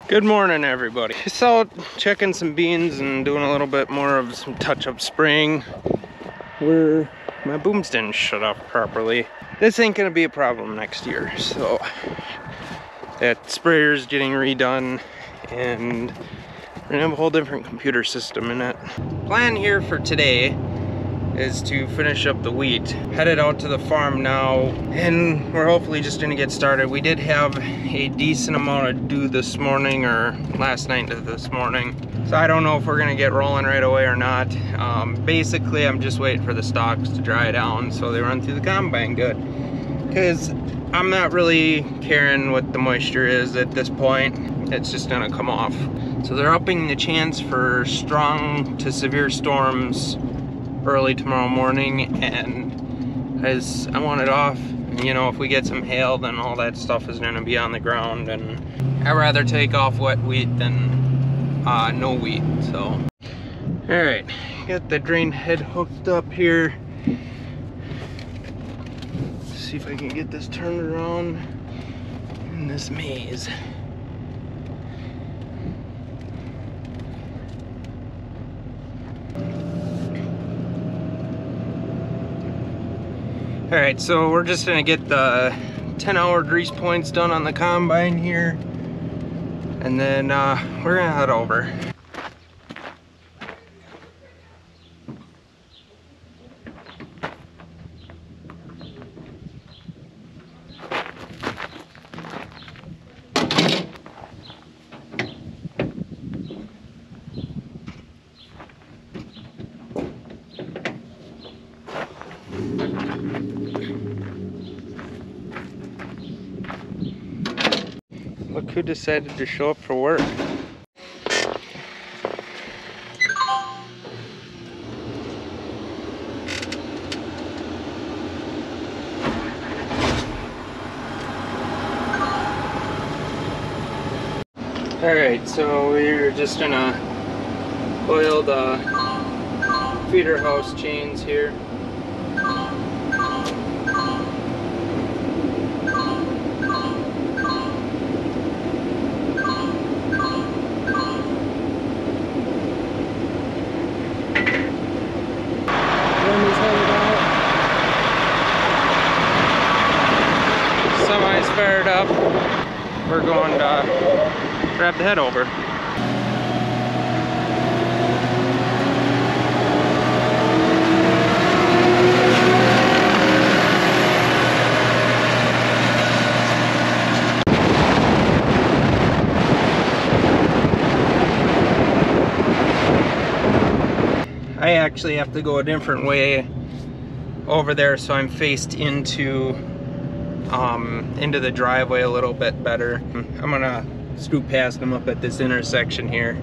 Good morning, everybody. Just out checking some beans and doing a little bit more of some touch-up spraying where my booms didn't shut off properly. This ain't gonna be a problem next year, so that sprayer's getting redone and we're gonna have a whole different computer system in it. Plan here for today is to finish up the wheat. Headed out to the farm now, and we're hopefully just gonna get started. We did have a decent amount of dew this morning, or last night to this morning. So I don't know if we're gonna get rolling right away or not. Basically, I'm just waiting for the stalks to dry down so they run through the combine good. Because I'm not really caring what the moisture is at this point. It's just gonna come off. So they're upping the chance for strong to severe storms early tomorrow morning, and as I want it off, you know, if we get some hail, then all that stuff is gonna be on the ground, and I'd rather take off wet wheat than no wheat. So all right, got the drain head hooked up here. See if I can get this turned around in this maze. All right, so we're just gonna get the 10-hour grease points done on the combine here, and then we're gonna head over. Look who decided to show up for work. Alright, so we're just gonna oil the feeder house chains here. Semi's fired up. We're going to grab the head over. I actually have to go a different way over there, so I'm faced into the driveway a little bit better. I'm gonna scoot past them up at this intersection here.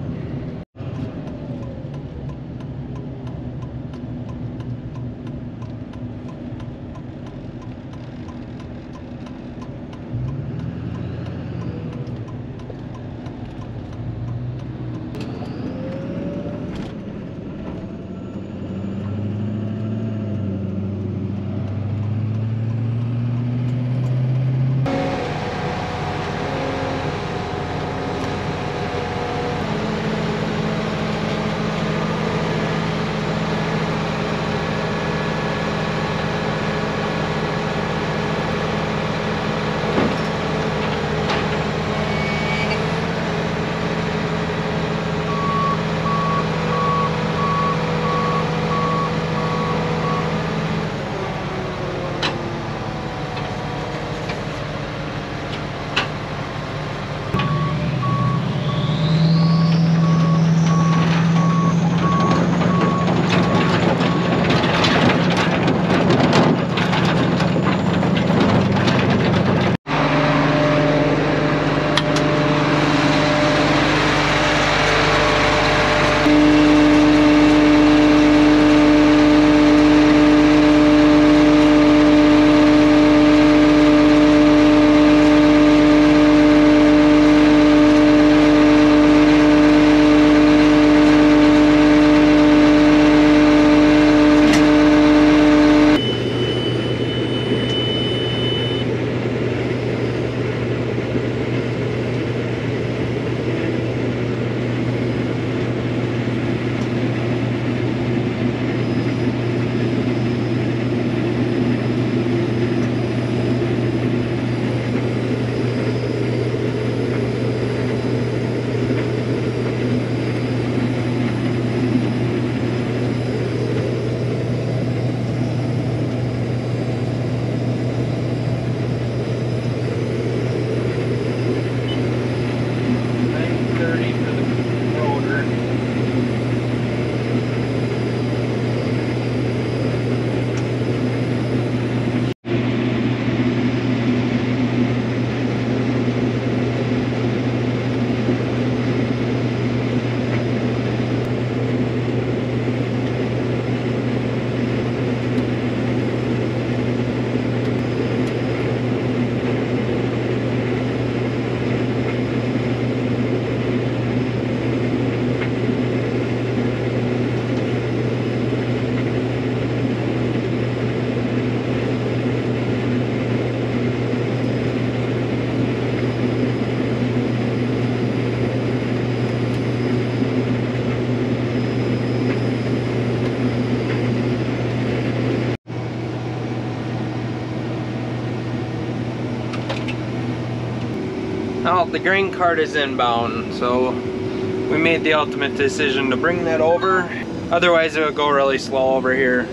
Well, the grain cart is inbound, so we made the ultimate decision to bring that over. Otherwise, it would go really slow over here,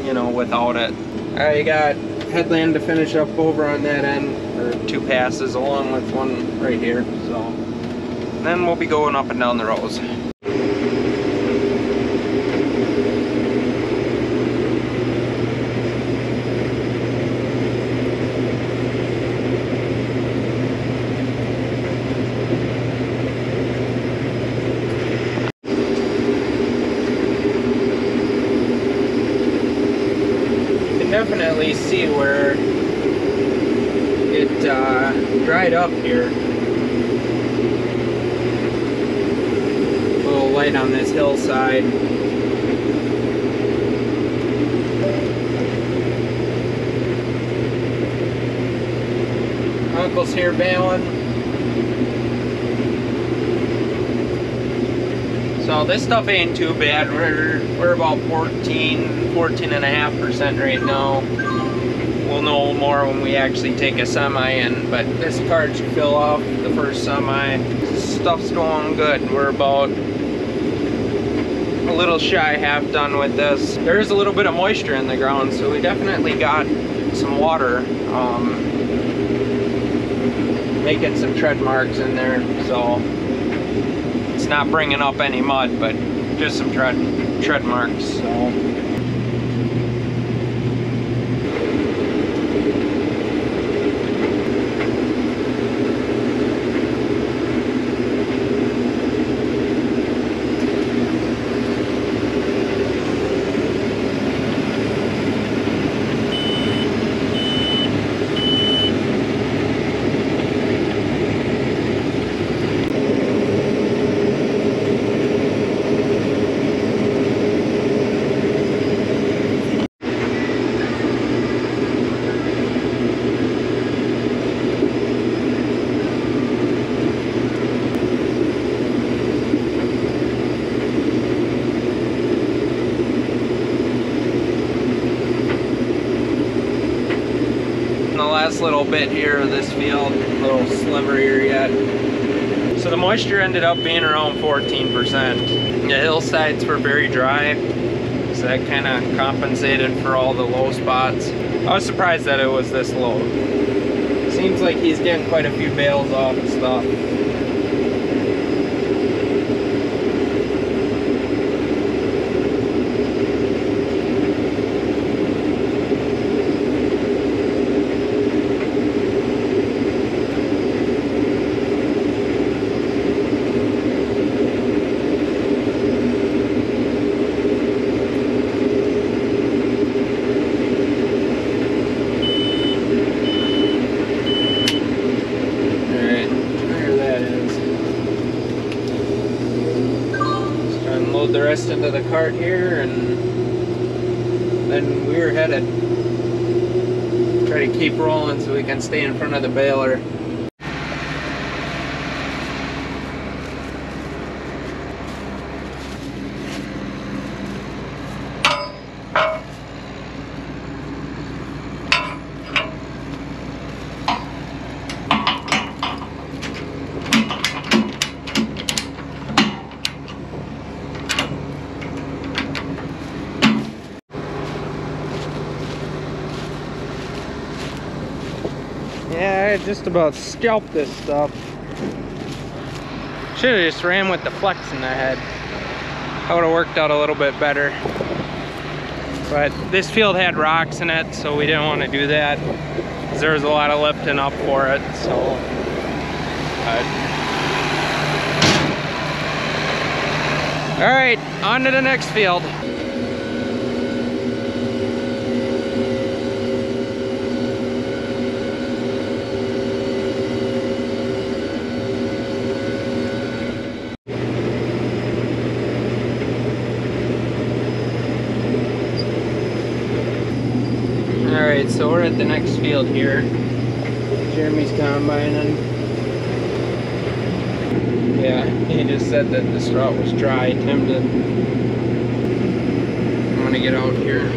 you know, without it. I got headland to finish up over on that end, or 2 passes along with one right here. So then we'll be going up and down the rows. Definitely see where it dried up here. A little light on this hillside. Uncle's here baling. So this stuff ain't too bad. We're about 14.5% right now. We'll know more when we actually take a semi in, but this cart should fill off the first semi. Stuff's going good. We're about a little shy half done with this. There is a little bit of moisture in the ground, so we definitely got some water making some tread marks in there. So it's not bringing up any mud, but just some tread marks. So little bit here of this field, a little sliver here yet. So the moisture ended up being around 14%. The hillsides were very dry, so that kind of compensated for all the low spots. I was surprised that it was this low. Seems like he's getting quite a few bales off and stuff. The rest into the cart here, and then we were headed. Try to keep rolling so we can stay in front of the baler. Yeah, I just about scalped this stuff. Should have just ran with the flex in the head. That would have worked out a little bit better. But this field had rocks in it, so we didn't want to do that, because there was a lot of lifting up for it. So, all right, on to the next field. Alright, so we're at the next field here. Jeremy's combining. Yeah, he just said that the straw was dry. Tim did. I'm gonna get out here.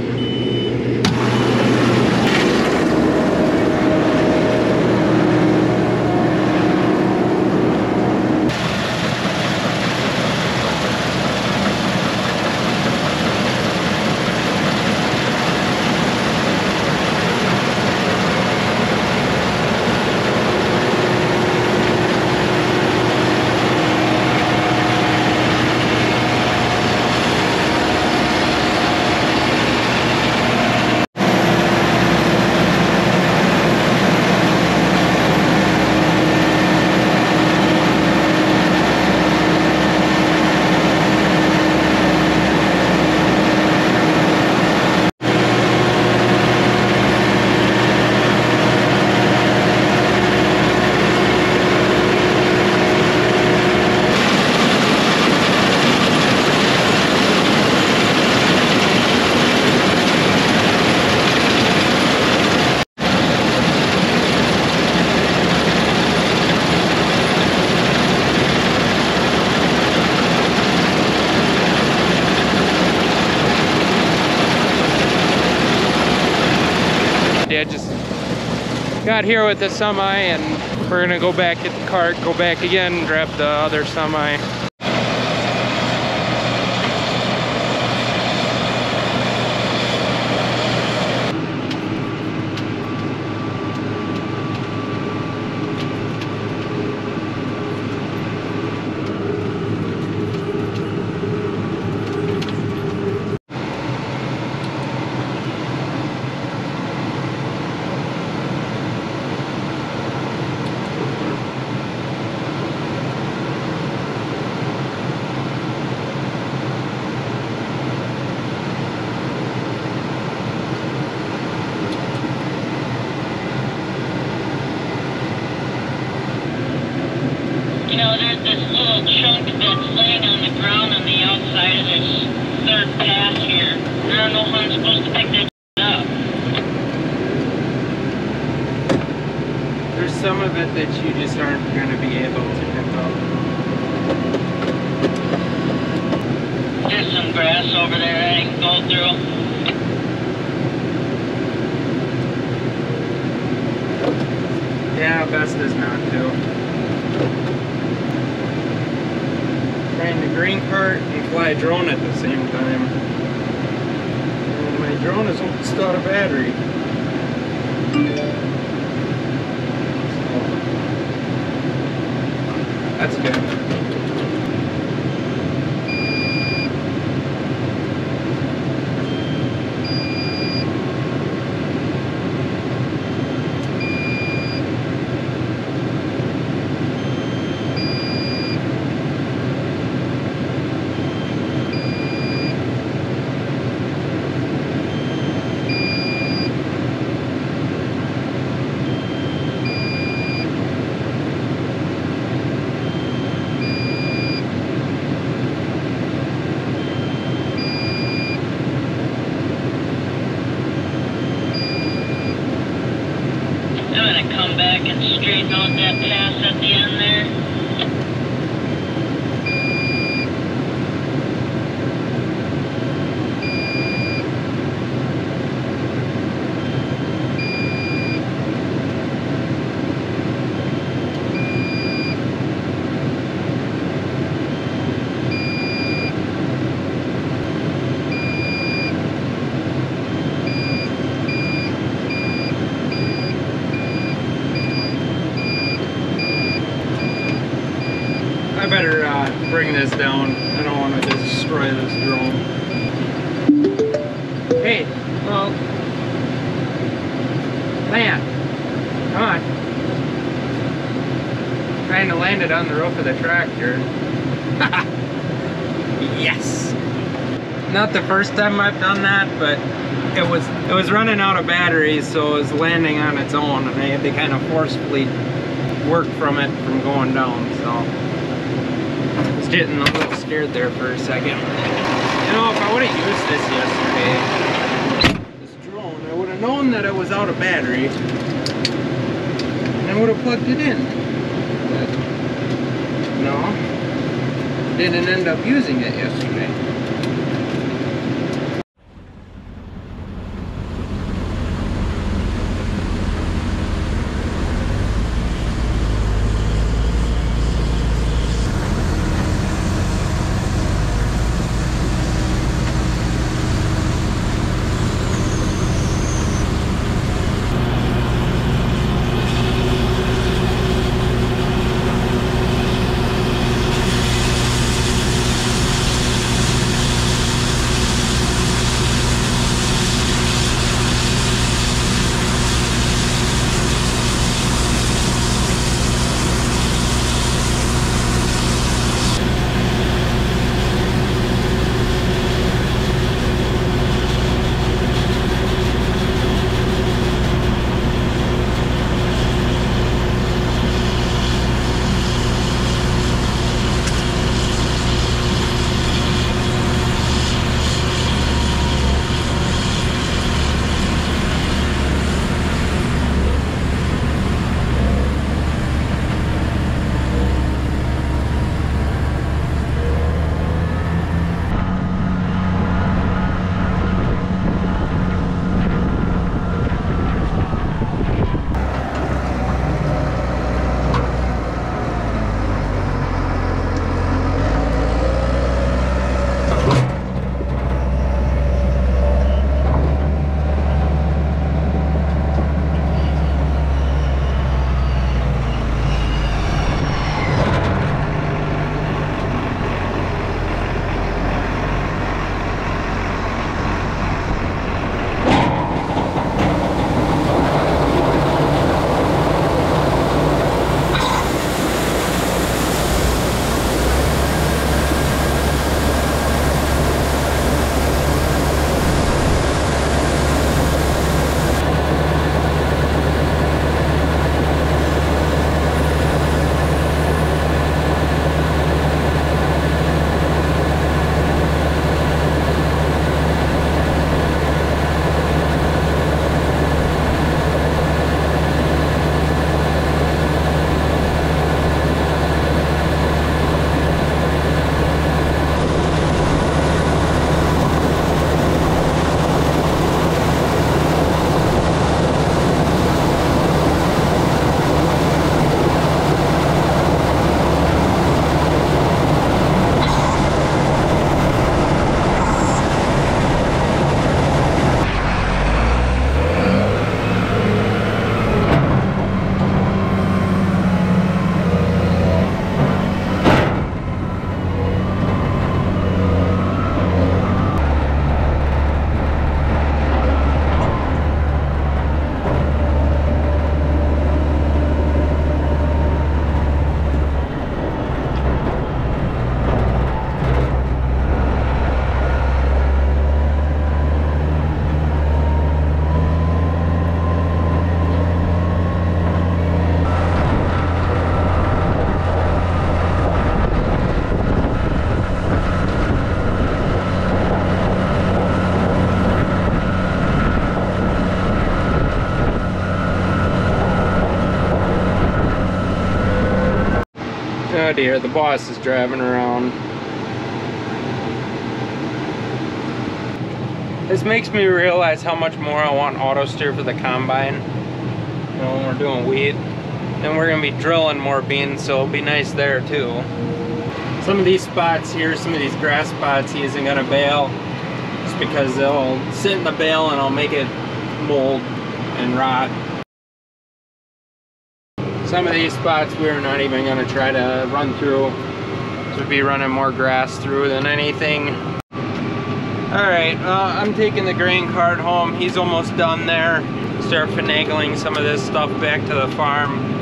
Got here with the semi, and we're gonna go back, get the cart, go back again, grab the other semi. You know, there's this little chunk that's laying on the ground on the outside of this third pass here. I don't know how I'm supposed to pick that up. There's some of it that you just aren't going to be able to pick up. There's some grass over there I can go through. Yeah, best is not to. Trying to green cart and fly a drone at the same time. And my drone is almost out of battery. So, that's good. I'm gonna come back and straighten out that pass at the end there. I better bring this down. I don't want to destroy this drone. Hey, well, land. Come on. Trying to land it on the roof of the tractor. Yes. Not the first time I've done that, but it was running out of batteries, so it was landing on its own, and I had to kind of forcefully work from it from going down. So. Getting a little scared there for a second. You know, if I would have used this yesterday, this drone, I would have known that it was out of battery, and I would have plugged it in. But no, didn't end up using it yesterday. Bud here, the boss, is driving around. This makes me realize how much more I want auto steer for the combine. You know, when we're doing wheat. Then we're gonna be drilling more beans, so it'll be nice there too. Some of these spots here, some of these grass spots, he isn't gonna bale. Just because they'll sit in the bale and I'll make it mold and rot. Some of these spots we're not even gonna try to run through. So we'll be running more grass through than anything. Alright, I'm taking the grain cart home. He's almost done there. Start finagling some of this stuff back to the farm.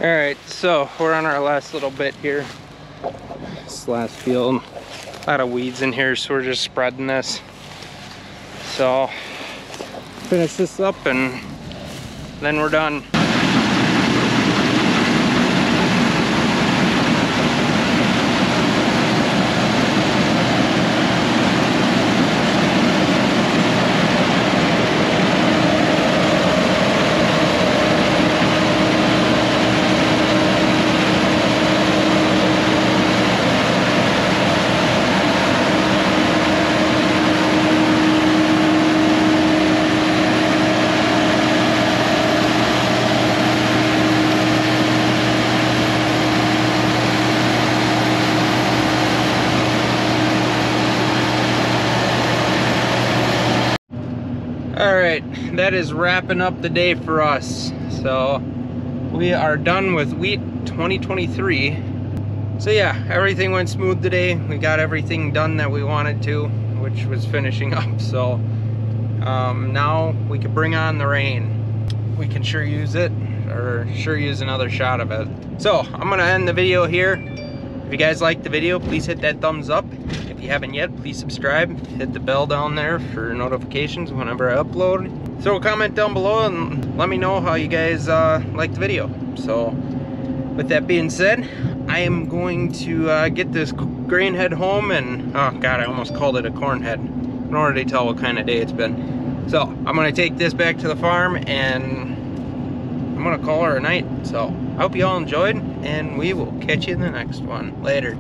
Alright, so we're on our last little bit here. This last field. A lot of weeds in here, so we're just spreading this. So, finish this up and then we're done. Alright, that is wrapping up the day for us. So we are done with wheat 2023. So yeah, everything went smooth today. We got everything done that we wanted to, which was finishing up. So now we can bring on the rain. We can sure use it, or sure use another shot of it. So I'm gonna end the video here. If you guys liked the video, please hit that thumbs up. If you haven't yet, please subscribe. Hit the bell down there for notifications whenever I upload. Throw a comment down below and let me know how you guys liked the video. So with that being said, I am going to get this grain head home and, oh god, I almost called it a corn head. I can already tell what kind of day it's been. So I'm gonna take this back to the farm and I'm gonna call her a night. So I hope you all enjoyed and we will catch you in the next one. Later.